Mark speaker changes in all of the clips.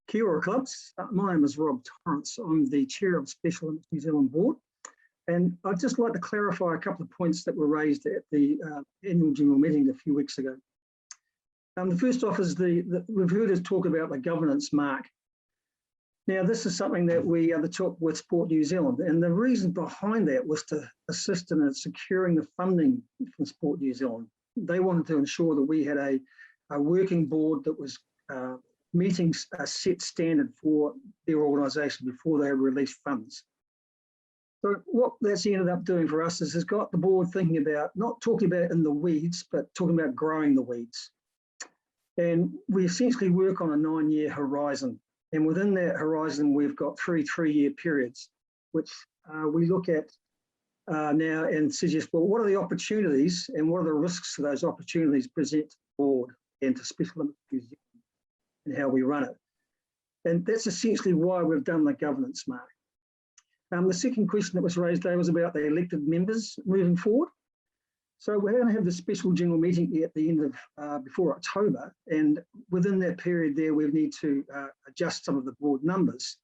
Speaker 1: Kia ora clubs. My name is Rob Torrance. I'm the chair of Special Olympics New Zealand Board. And I'd just like to clarify a couple of points that were raised at the annual general meeting a few weeks ago. The first off is we've heard us talk about the governance mark. Now, this is something that we undertook with Sport New Zealand, and the reason behind that was to assist in securing the funding from Sport New Zealand. They wanted to ensure that we had a working board that was meeting a set standard for their organisation before they released funds. So what that's ended up doing for us is has got the board thinking about, not talking about in the weeds, but talking about growing the weeds. And we essentially work on a 9-year horizon. And within that horizon, we've got three-year periods, which we look at now and suggest, well, what are the opportunities and what are the risks to those opportunities present to the board and to Special Olympics New Zealand and how we run it. And that's essentially why we've done the governance mark. The second question that was raised today was about the elected members moving forward. So we're going to have the special general meeting at the end of before October, and within that period there we need to adjust some of the board numbers.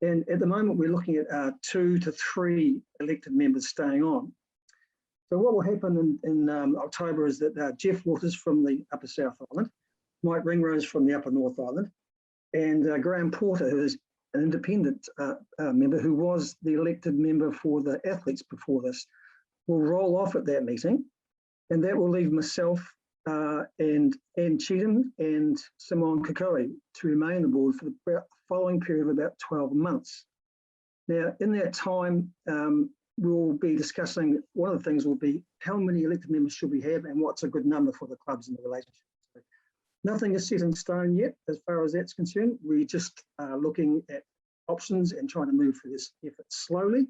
Speaker 1: And at the moment we're looking at 2 to 3 elected members staying on. So what will happen in October is that Jeff Waters from the Upper South Island, Mike Ringrose from the Upper North Island, and Graham Porter, who is an independent member who was the elected member for the athletes before this, will roll off at that meeting, and that will leave myself and Anne Cheatham and Simone Kakoi to remain on the board for the following period of about 12 months. Now, in that time, we'll be discussing, one of the things will be how many elected members should we have and what's a good number for the clubs in the relationship. So nothing is set in stone yet as far as that's concerned. We're just looking at options and trying to move through this effort slowly,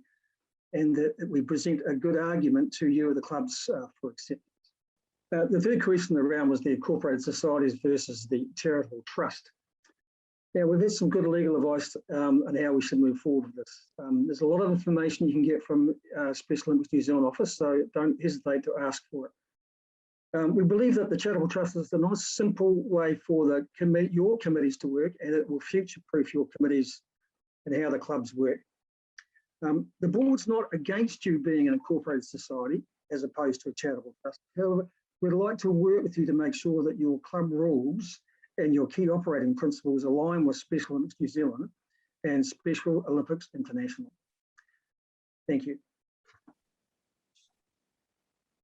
Speaker 1: and that we present a good argument to you, the clubs, for acceptance. The third question around was the incorporated societies versus the charitable trust. Now, we've had some good legal advice on how we should move forward with this. There's a lot of information you can get from Special Olympics New Zealand office, so don't hesitate to ask for it. We believe that the charitable trust is a nice, simple way for your committees to work, and it will future-proof your committees and how the clubs work. The board's not against you being an incorporated society as opposed to a charitable trust. However, we'd like to work with you to make sure that your club rules and your key operating principles align with Special Olympics New Zealand and Special Olympics International. Thank you.